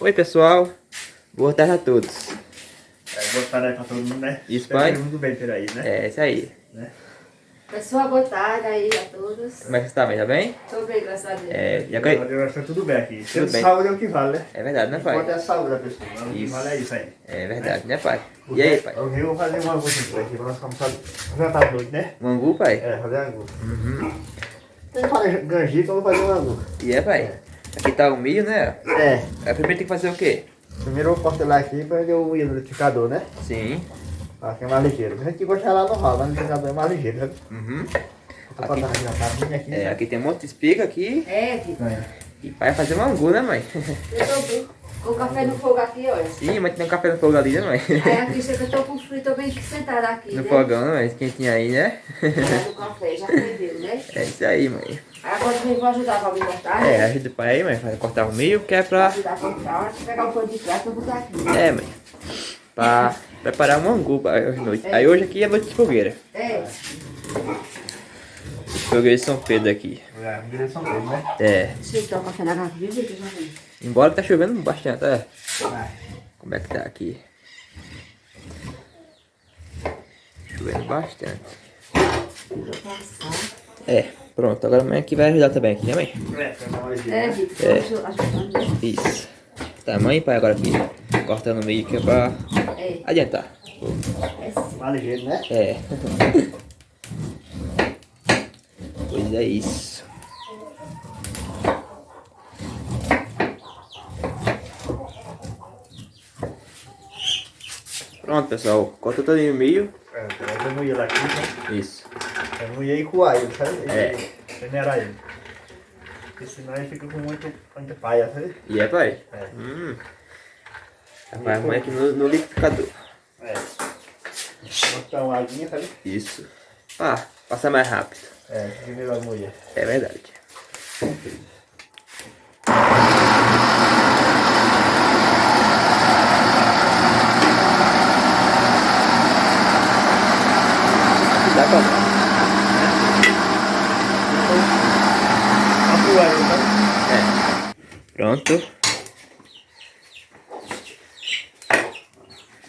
Oi, pessoal. Boa tarde a todos. Boa tarde aí pra todo mundo, né? Isso, pai. Todo mundo bem por aí, né? É, isso aí. Né? Pessoal, boa tarde aí a todos. Como é que você tá, bem? Tá bem? Tô bem, graças a Deus. Já Graças a Deus, tudo bem aqui. Tudo bem. Saúde é o que vale, né? É verdade, né, pai? Pode ter a saúde da pessoa, mas o que Isso. vale é isso aí. É verdade, né, pai? E aí, pai? Eu vou fazer uma coisa aqui pra nós começarmos a jantar à noite, né? Um angu, pai? É, fazer angu. Uhum. Tem que fazer ganjica, eu vou fazer um angu. E é, pai? Aqui tá o milho, né? É. Aí primeiro tem que fazer o quê? Primeiro eu vou cortar aqui pra eu o liquidificador, né? Sim. Aqui é mais ligeiro. A gente gosta lá no ralo, mas no liquidificador é mais ligeiro, sabe? Uhum. Vou cortar aqui na tapinha aqui. É, aqui tem um monte de espiga aqui. É, Vitor. E pai vai fazer um angu, né, mãe? Eu tô bem. Com o café no fogo aqui, olha. Sim, mas tem um café no fogo ali, né, mãe? Aí aqui chega, eu tô com frio, tô bem sentada aqui, No né? fogão, né, mãe? Quentinho aí, né? O café já ferveu, né? É isso aí, mãe. Aí agora eu vou ajudar pra me cortar, É, né? ajuda o pai aí, mãe. Vai cortar o milho, que é Pra pra... ajudar a cortar. Hora de pegar um pano de prato, eu vou botar aqui. É, mãe. Pra preparar um angu para hoje à noite. Aí hoje aqui é noite de fogueira. É. Fogueira de São Pedro aqui. É, direção dele, né? É. Deixa eu botar o café na garrafa, viu, Vitor? Já vem. Embora que tá chovendo bastante, é. Vai. Como é que tá aqui? Chovendo bastante. Vou passar. É, pronto. Agora a mãe aqui vai ajudar também aqui, né, mãe? É, foi uma ligeira. É, Vitor. É. Deixa eu ajudar, né? Isso. Tá, mãe e pai agora aqui. Cortando o meio que é pra É. adiantar. É sim. Mais ligeiro, né? É. Pois é isso. Pronto, pessoal. Corta todo o meio. É, eu moí ele aqui, né? Isso. Eu moí com alho, sabe? É. Peneirar ele. Porque senão ele fica com muita paia, sabe? E é, pai? É. Vai amanhã aqui no liquidificador. É. Vou botar uma aguinha, sabe? Isso. Ah, passa mais rápido. É, primeiro a mulher. É verdade. Dá pra dar. A poeira, sabe? É. Pronto.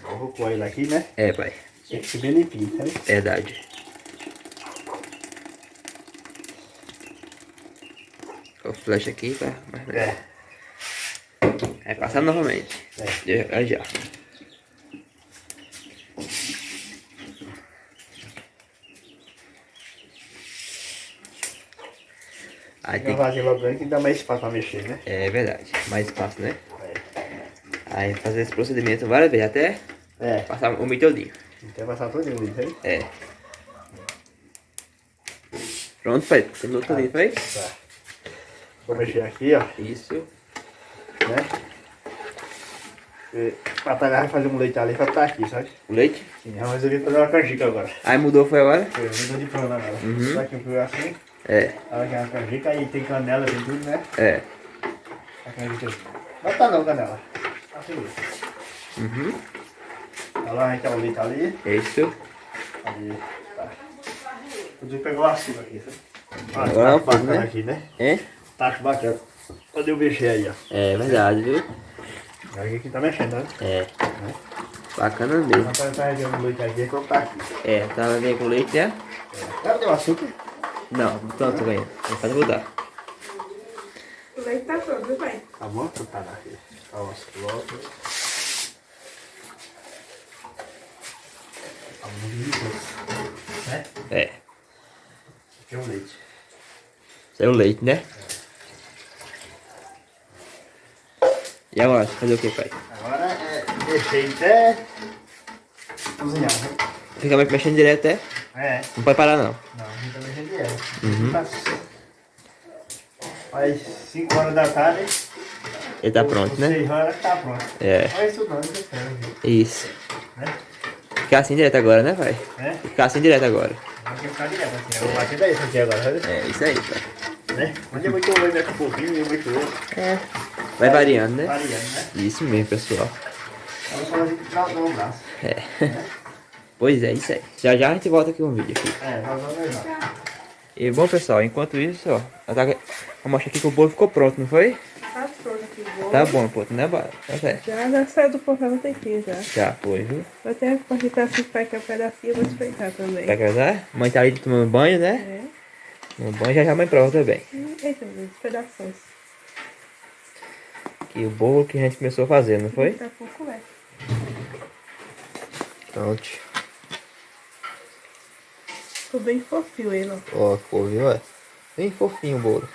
Eu vou coar ele aqui, né? É, pai. Tem que ser bem limpinho, sabe? Verdade. O flash aqui, tá? É. Vai passar novamente. É. Já. Aí Tem que fazer logo aí que dá mais espaço pra mexer, né? É verdade. Mais espaço, né? É. Aí fazer esse procedimento várias vezes até É. passar o milho todinho. Tem que passar todo mundo, sabe? É. Pronto, pai. Terminou todinho, pai? Tá. Vou mexer aqui, ó. Isso. Né? E batalhar vai fazer um leite ali pra estar aqui, sabe? O leite. Sim, eu resolvi fazer uma canjica agora. Aí mudou, foi agora? Eu mudou de plano agora. Uhum. Só que eu fui assim, É. ela quer uma canjica, aí tem canela, tem tudo, né? É. A canjica. Não tá não, canela. Assim. Uhum. Ela vai o leite ali. Isso. Ali. Tá. Podia pegar o açúcar aqui, sabe? Agora é o Tacho fogo, bacana né? aqui, né? É? Tacho bacana. Cadê o mexer aí, ó? É verdade, viu? Aqui tá mexendo, né? É. Bacana mesmo. Agora tá regando o leite aqui, que eu tá aqui. É, tava bem com leite, né? Cadê o açúcar? Não, tanto ganha. Não pode mudar. O leite tá pronto, viu, pai? Tá bom? Tá aqui. Tá o açúcar logo. Tá muito gostoso. Né? É. Aqui é o leite. Isso é o leite, né? E agora, fazer o que, pai? Agora é mexer até cozinhar, né? Fica mexendo direto, é? É. Não pode parar, não. Não, a gente tá mexendo direto. Uhum. Faz 5 horas da tarde. Ele tá pronto, né? 6 horas tá pronto. É. Não é isso não, isso é Isso. né? Ficar assim direto agora, né, pai? É? Ficar assim direto agora. Vamos ficar direto assim. Eu vou bater daí isso aqui agora, sabe? É, isso aí, pai. Né? Onde é muito olho, mexe um pouquinho, é muito olho. É. Vai variando, né? Variando, né? Isso mesmo, pessoal. Vamos só a gente tirar o braço. É. Pois é, isso aí. Já já a gente volta aqui com o vídeo aqui. É, vamos levar. E bom, pessoal, enquanto isso, ó, vou mostrar aqui que o bolo ficou pronto, não foi? Tá pronto. Tá bom, pô, né, Bárbara? Tá certo. Já saiu do forno há um tempinho já. Já foi, viu? Vou até cortar assim para que é um pedacinho, eu vou espreitar também. Vai casar? Mãe tá ali tomando banho, né? É. Tomando banho, já a mãe prova também. Eita, meus pedaços. E o bolo que a gente começou a fazer, não foi? Daqui a pouco é. Pronto. Ficou bem fofinho ele, ó. Ó, ficou, viu? Ó? Bem fofinho o bolo.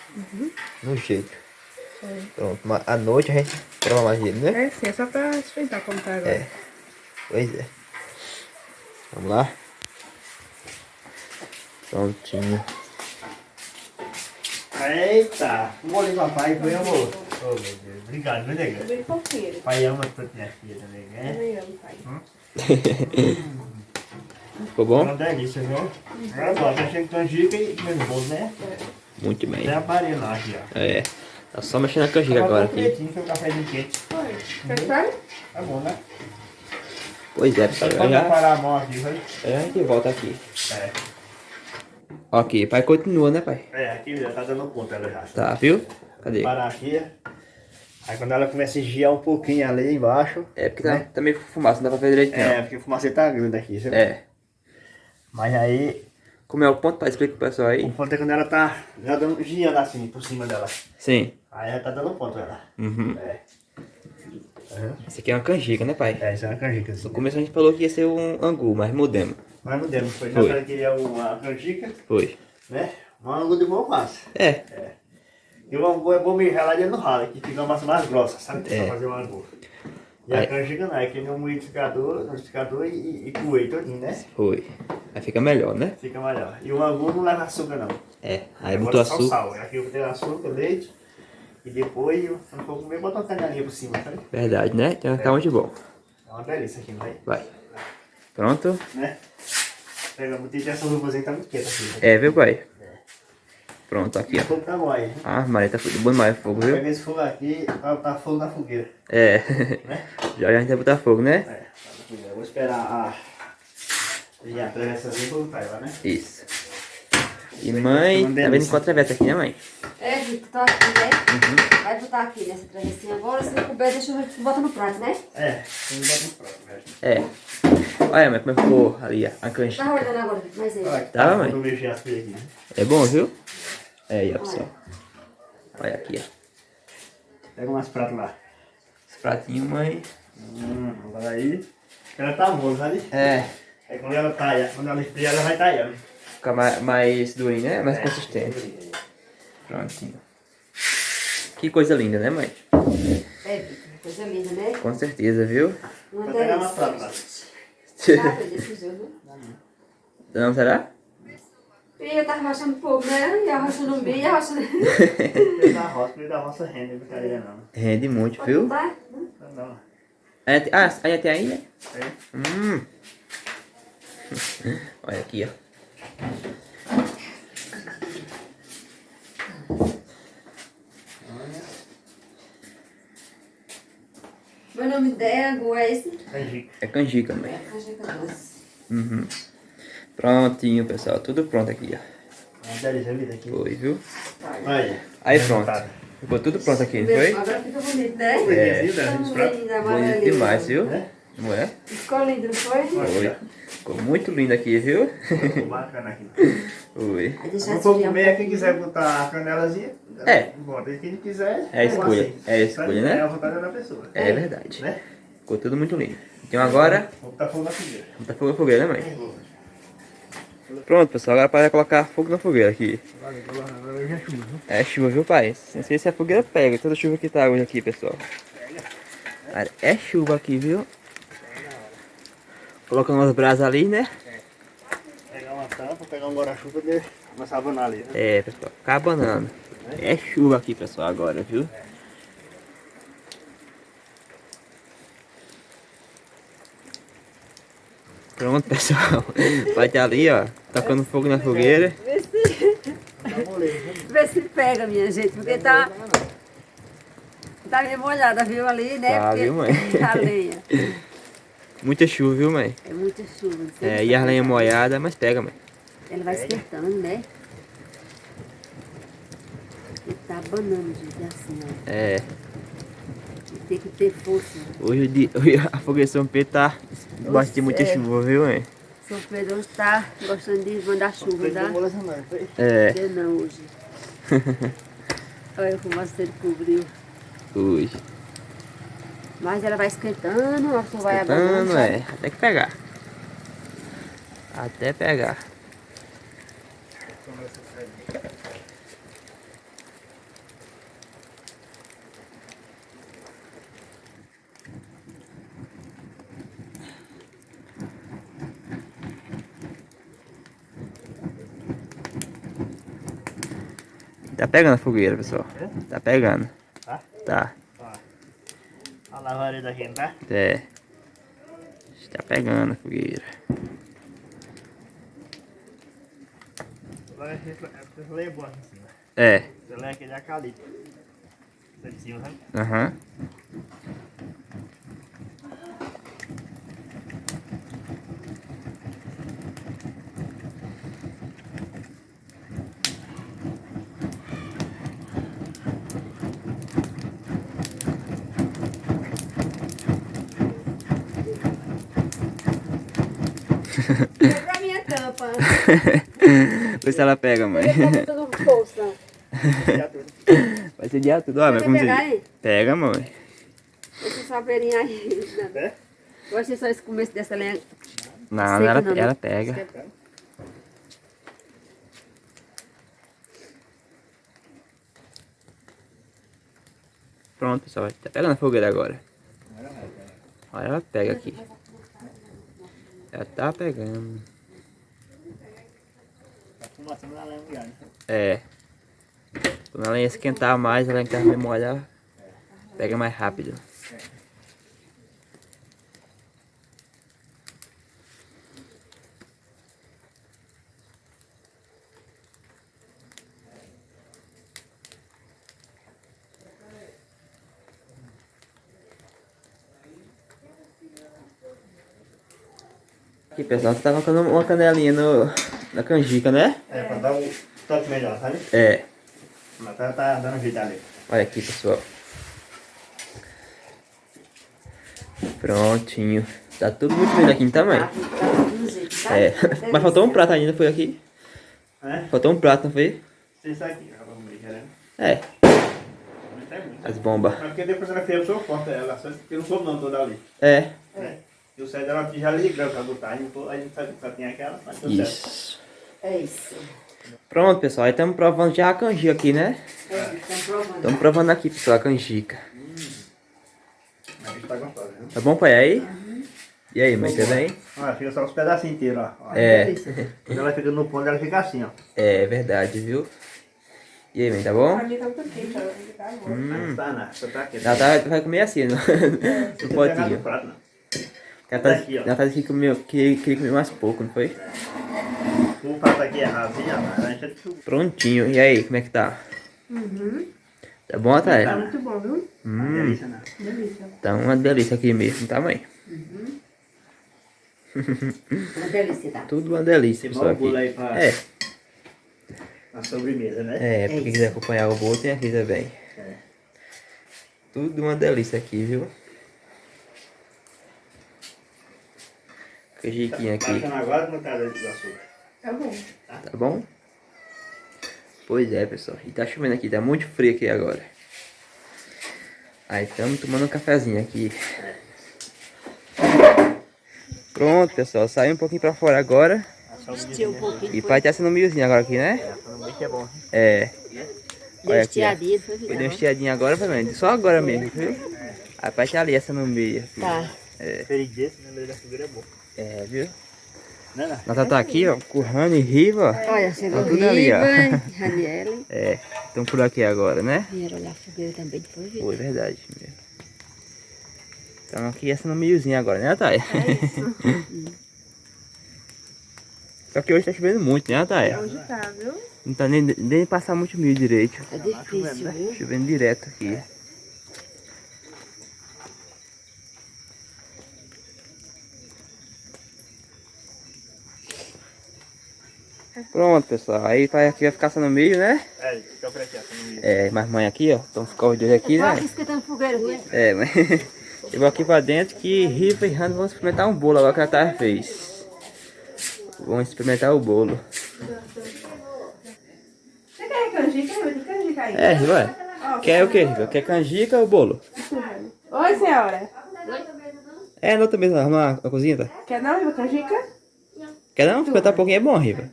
No jeito. É. Pronto, à noite a gente prova mais ele, né? É sim, é só pra espreitar como tá agora. É. Pois é. Vamos lá. Prontinho. Eita, um bolinho papai, foi amor. Oh, meu Deus. Obrigado, meu Ficou nega. bem fofinho ele. Pai ama tanto minha filha também, né? Também amo, pai. Ficou bom? Uma delícia, viu? Agora, tá cheio de canjica e comendo bolo, né? Muito bem. Tem aparelho lá aqui, ó. É. Tá só mexendo na canjica agora aqui. Pretinho, foi um cafezinho quente. Foi. Gostaram? Tá bom, né? Pois é, pessoal. Pode Já parar a mão aqui, vai? a gente volta aqui. É. Ok, pai continua, né, pai? É, aqui já tá dando conta, ela já. Tá, viu? Cadê? Parar aqui. Aí quando ela começa a esgiar um pouquinho ali embaixo. É porque tá meio fumaça, não dá pra ver direito não. É, porque a fumaça tá grande aqui, sabe? É. Mas aí, Como é o ponto, pai? Explica pro pessoal o aí. ponto é quando ela tá já dando, giando assim por cima dela. Sim. Aí já tá dando ponto ela. Uhum. É. Esse aqui é uma canjica, né, pai? É, isso é uma canjica. No Assim. começo a gente falou que ia ser um angu, mas mudemos. Mas mudemos, foi. Foi. Já ela queria uma canjica, Foi. né? Um angu de boa massa. É. E o angu é bom mijar lá dentro do ralo, que fica uma massa mais grossa, sabe? É. Pra fazer o angu. E Aí- a canjica não, é que nem um liquidificador e coei todinho, né? Foi. Aí fica melhor, né? Fica melhor. E o angu não leva açúcar não. É. Aí Agora botou só o açúcar. sal. Aqui eu botei açúcar, leite. E depois, se não for comer, bota uma canelinha por cima, sabe? Verdade, né? Então fica muito bom. É uma delícia aqui, não é? Vai. Pronto? Né? Pega, botei essa luvazinha, tá muito quieta aqui. Né? É, viu, pai? Pronto, aqui, O ó. fogo tá bom aí. Ah, Maria, tá bom demais o fogo, viu? Pega esse fogo aqui, tá fogo na fogueira. É. Né? Já a gente vai botar fogo, né? É, tá na fogueira. Eu vou esperar a travessazinha pra botar ela, né? Isso. E mãe, tá vendo qual travessa aqui, né, mãe? É, Vitor, tá aqui, né? Vai botar aqui nessa travessinha agora. Se não couber, deixa eu botar no prato, né? É, tem que botar no prato, velho. É. Olha, mas como é que ficou ali a canjica? Tá olhando agora, Vitor, mas aí. Olha que Tá, mãe? Vou mexer as coisas aqui, né? É bom, viu? É aí, ó, pessoal. Olha aqui, ó. Pega umas pratas lá. Esse pratinho, mãe. Agora aí. Ela tá boa, sabe? É. Aí quando ela talha, quando ela esfria, ela vai talhando. Fica mais durinho, né? Mais consistente. Prontinho. Que coisa linda, né, mãe? É, Vitor, coisa linda, né? Com certeza, viu? Uma Vou pegar umas delícia. pratas lá. Nada desse jogo. Não será? E eu tava roçando fogo, né? E a roça no meio, e a roça... Filho da roça rende, não brincadeira não. Rende muito, viu? Tá? Não. Aí até aí, né? É. Olha aqui, ó. Meu nome é Angu, é esse? Canjica. É canjica, mãe. Canjica doce. Uhum. Prontinho, pessoal. Tudo pronto aqui, ó. Uma delícia a vida aqui. Foi, viu? Aí. Aí bem pronto. montado. Ficou tudo pronto aqui, não foi? Agora fica bonito, né? Foi lindo, né? Esse prato. Linda, Bonito amarelinha. demais, viu? Né? Não é? Ficou lindo, não foi? Foi. Ficou muito lindo aqui, viu? Ficou bacana aqui. Foi. Aí deixa Se não esfriar for um comer, quem pouquinho. quiser botar a canelazinha, É. bota. E quem não quiser, É a escolha. assim. É a escolha, né? É a vontade da pessoa. É verdade. Né? Ficou tudo muito lindo. Então agora, Vou botar fogo na fogueira. vamos botar fogo na fogueira, né, mãe? Pronto, pessoal. Agora para colocar fogo na fogueira aqui. Agora já chuva, viu? É chuva, viu, pai? Não sei se a fogueira pega. Toda chuva que tá hoje aqui, pessoal. Cara, é chuva aqui, viu? Colocando umas brasas ali, né? Pegar uma tampa, pegar um guarda-chuva e começar a abanar ali, né? É, pessoal. Ficar abanando. É chuva aqui, pessoal, agora, viu? Pronto, pessoal. Vai estar ali, ó. Tacando fogo na fogueira. Vê se pega, minha gente, porque tá meio molhada, viu, ali, né? Tá, Porque viu, mãe? a lenha. Muita chuva, viu, mãe? É muita chuva. não sei É, se e a tá lenha pegando. molhada, mas pega, mãe. Ela vai esquentando, né? E tá abanando, gente, assim, ó. É. tem que ter força. Hoje a fogueira de São Pedro tá debaixo de muita chuva, viu, hein? São Pedro hoje tá gostando de mandar chuva, tá? É, Eu não hoje. Olha como você cobriu. hoje. Mas ela vai esquentando, a pessoa vai Esquentando, abrindo. até que pegar. Até pegar. Tá pegando a fogueira, pessoal. Tá pegando. Tá? Tá. A lavareda aqui, tá? É. Tá pegando a fogueira. Agora você lê boa em cima. É. Você lê aquele acalito. Você de cima, né? Aham. Pra minha tampa. Vê se ela pega, mãe. Tudo força. Vai ser dia tudo. Olha, mas como pegar você... aí? Pega, mãe. Deixa eu só abrir aí. É? Eu achei só esse começo dessa lenha. Não, Seca ela, não, né? ela pega. Pronto, pessoal. Tá pegando a fogueira agora. Olha, ela pega aqui. Ela tá pegando. Tá fumaçando na lenha já, né? É. Quando ela esquentar mais, ela quer me molhar. Pega mais rápido. Aqui, pessoal, você tá colocando uma canelinha na canjica, né? É, pra dar um toque melhor, sabe? É. Mas tá dando jeito ali. Olha aqui, pessoal. Prontinho. Tá tudo muito bem aqui, tá, mãe? Tá tudo do jeito, tá? É. Mas faltou um prato ainda, foi aqui? É? Faltou um prato, não foi? Isso aqui, ó, vamos ver, né? É. Mas é muito. As bombas. Mas porque depois ela fez, eu sou forte ela, só que eu não sou não toda ali. É. Né? E o certo dela já ligando pra botar, então a gente sabe que só tem aquela, mas deu certo. Isso. É isso. Pronto, pessoal. Aí estamos provando já a canjica aqui, né? Estão provando. Estamos provando aqui, pessoal, a canjica. Mas isso tá gostoso, viu? Tá bom, pai? Aí? E aí, mãe, tá bem? Olha, fica só os pedacinhos inteiros, ó. Ó, É. delícia. Quando ela fica no ponto, ela fica assim, ó. É verdade, viu? E aí, mãe, tá bom? Pra mim tá muito quente, ela tem que tá bom. Não tá nada, só tá aqui. Ela vai comer assim, no Não pode pegar no potinho. prato, não. Ela tá, Aqui, ó. ela tá dizendo que queria comer mais pouco, não foi? O prato aqui é rasinho, ó, a gente é Prontinho. E aí, como é que tá? Tá bom, Tá Thay? muito bom, viu? delícia, né? Delícia. Tá uma delícia aqui mesmo, tá, mãe? Uma delícia, tá? Tudo uma delícia, Tem pessoal, mau bolo aqui. aí pra É, na sobremesa, né? pra quem quiser acompanhar o bolo, tem aqui também. É. Tudo uma delícia aqui, viu? Canjiquinha Tá aqui, achando agora que não tá dentro do açúcar. Tá bom. tá bom? Pois é, pessoal. E tá chovendo aqui, tá muito frio aqui agora. Aí estamos tomando um cafezinho aqui. Pronto, pessoal. Saiu um pouquinho pra fora agora. Estia um pouquinho. E pai tá sendo milhozinho agora aqui, né? Muito é bom. É. Deu Olha aqui, ó. estiadinha, foi Foi vida. deu uma estiadinha agora, também. Só agora mesmo, viu? A pai tá ali, essa no meio. Aqui. Tá. Feridez, né? Da fogueira é bom. É, viu? Não, não. Nós tá aqui, ó, com o Rani e Riva. Olha, chegou Tá tudo ali, ó. Riva, Raniele. É, estão por aqui agora, né? Vieram olhar a fogueira também, foi vida. Foi verdade mesmo. Então aqui essa no meiozinho agora, né, Thay? Só que hoje tá chovendo muito, né, Thay? Hoje tá, viu? Não tá nem passar muito milho direito. É difícil, viu? Chovendo direto aqui. Pronto, pessoal. Aí aqui vai ficar sendo milho, né? É, fica por aqui, ó. no meio. É, mas mãe aqui, ó. Então ficar os dois aqui, Olha né? aqui esquentando fogueira aqui. É, mas eu vou aqui pra dentro que Riva e Rando vão experimentar um bolo agora que a Tara fez. Vamos experimentar o bolo. Você quer canjica? Tem canjica aí. É, Riva. Quer o quê, Riva? Quer canjica ou bolo? Oi, senhora. É, não também arrumar a cozinha, tá? Quer não, Riva, canjica? Quer não? 50 pouquinho é bom, Riva.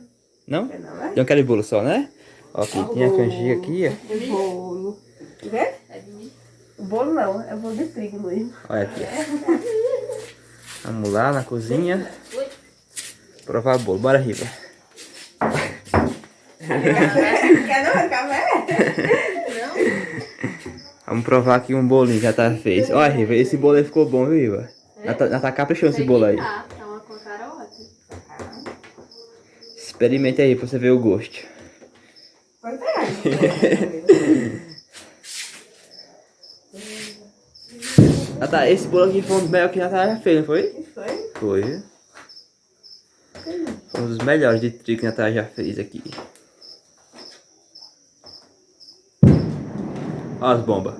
Não? Quer não, né? Então quero bolo só, né? Ó, aqui tem a canjica aqui, ó. O bolo. Quer ver? O bolo não, é o bolo de trigo, Luiz. Olha aqui, ó. Vamos lá na cozinha. Provar o bolo. Bora, Riva. Quer não, café? Vamos provar aqui um bolinho que a Tara fez. Olha, Riva, esse bolo aí ficou bom, viu, Riva? Ela tá caprichando esse bolo aí. Tá uma com a cara ótima. Experimenta aí pra você ver o gosto. Pode pegar. Ah tá, esse bolo aqui foi um dos melhores que a Tara já fez, não foi? Foi? Foi. Foi um dos melhores de trigo que a Tara já fez aqui. Olha as bombas.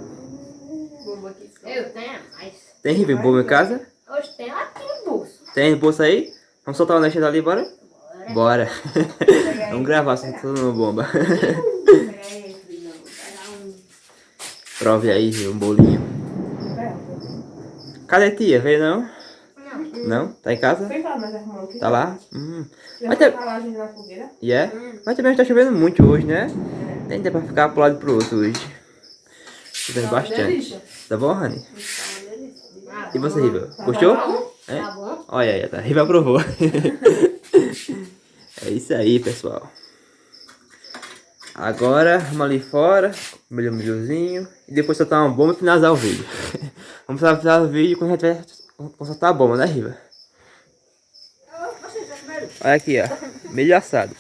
Eu tenho mais. Tem, Riva, bomba em casa? Hoje tem aqui no bolso. Tem bolsa aí? Vamos soltar o lanche dali, bora? Bora. Vamos gravar soltando bomba. Prove aí, um bolinho. Cadê a tia? Veio não? Não? Tá em casa? Vem cá, nós arrumamos aqui. Tá lá? Já Mas tem- tá lá a gente na fogueira. E é? Mas também tá chovendo muito hoje, né? Nem dá pra ficar pro lado e pro outro hoje. Chovendo bastante. Tá bom, Rani? E você, Riva? Gostou? É? Tá bom? Olha aí, tá. Riva aprovou. É isso aí, pessoal. Agora, vamos ali fora, comer um milhozinho. E depois soltar uma bomba e finalizar o vídeo. Vamos finalizar o vídeo quando a gente tiver... Vamos soltar a bomba, né, Riva? Olha aqui, ó. Milho assado.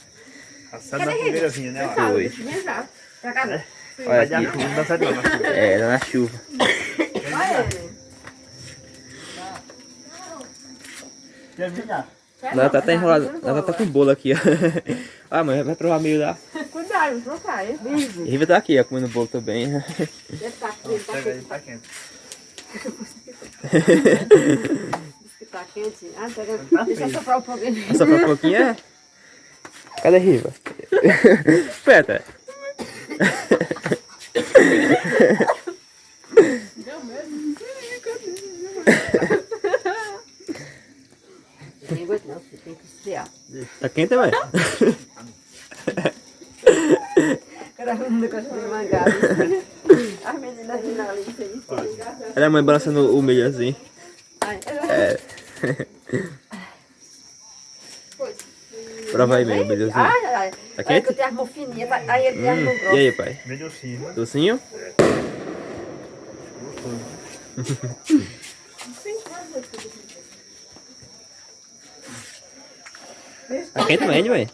Assado na fogueirazinha, né? Ó. Foi. Vem já. Pra casa. Olha Vai aqui. dar tudo, dá certo. É, na chuva. Olha ele. Quer vir lá? Ela tá até enrolada. Ela tá com bolo aqui, ó. Ah, mãe, vai provar milho lá. Cuidado, não cai. E Riva tá aqui, ó, comendo bolo também. Deve estar quente, tá Pega aí, quente. tá quente. Diz que tá quente. Ah, pega. Deixa eu soprar um pouquinho. Só pra um pouquinho, é? Cadê a Riva? Espera. Tem gosto não, você tem que esfriar. Tá quente, mãe? Era um negócio de mangá. As meninas vindo ali, isso aí. Olha a mãe balançando o milho assim. Ai, É. Prova aí, meu milhozinho. ai, ai. Tá Olha quente? que eu tenho as mofininhas, aí ele tem as mãos E grossas. aí, pai? Bem docinho. Docinho? Tá quente também, mãe?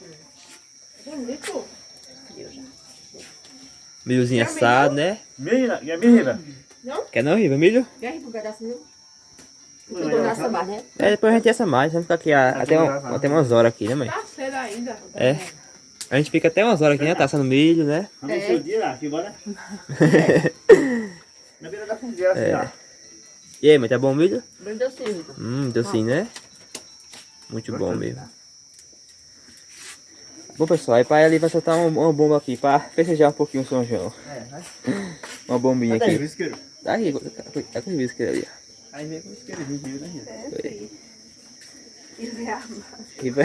Milhozinho assado, né? Menina, e a menina? Quer não, Riva? Milho? Quer ir pro pedacinho? Tu gasta mais, né? É, depois a gente assa mais. A gente fica aqui até umas horas aqui, né, mãe? Tá cedo ainda. É. A gente fica até umas horas aqui, né? Tá assando milho, né? Vamos ver o dia lá, aqui bora. Na beira da fogueira, assim, ó. E aí, mãe, tá bom o milho? Bem docinho. Docinho, né? Muito bom mesmo. Bom, pessoal, aí pai ali vai soltar uma bomba aqui pra festejar um pouquinho o São João. Vai. Uma bombinha Tá aí, o aqui. isqueiro. Tá aqui, tá com o isqueiro ali, ó. Aí vem com o isqueiro, viu, né, Rita? Foi. E vem a... E vai...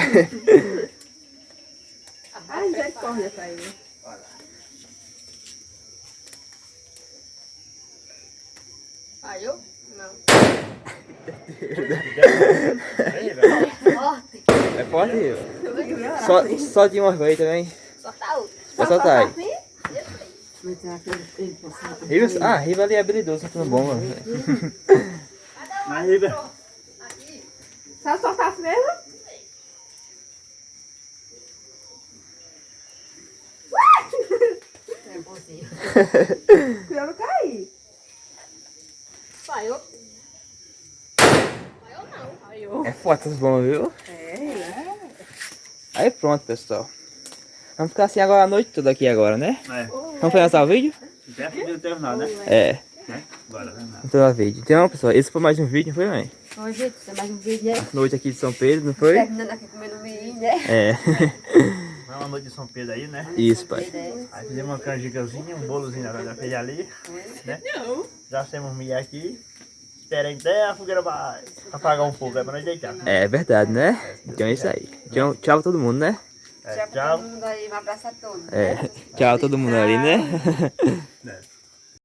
Ai, já corre essa aí. Ah, eu? Não. Aí, velho. Forte. É forte, Riva? Só de uma vez também. Só tá outro. Vai soltar aí. Mas tem aquele ele passando. Riva, Riva ali é habilidoso, soltando bomba. Aí, velho. Só soltasse mesmo? É bonzinho. Cuidado cair. Falhou. É forte essas bombas, viu? É. Aí pronto, pessoal. Vamos ficar assim agora a noite toda aqui agora, né? É. Vamos finalizar o vídeo? Perto de terminar, né? É. Né? Bora, né? Então, o vídeo. Então, pessoal, esse foi mais um vídeo, não foi, mãe? Hoje, tem mais um vídeo, né? Noite aqui de São Pedro, não foi? Terminando aqui comendo um milho, né? É. Foi uma noite de São Pedro aí, né? Isso, pai. Aí fizemos uma canjicazinha, um bolozinho da feira ali, né? Já temos milho aqui. Esperem até a fogueira vai apagar um pouco, é pra nós deitar. É verdade, né? Então é isso aí. Então, tchau pra todo mundo, né? É, Tchau pra tchau. todo mundo aí, um abraço a todos. É. Tchau a todo mundo ali, né? É.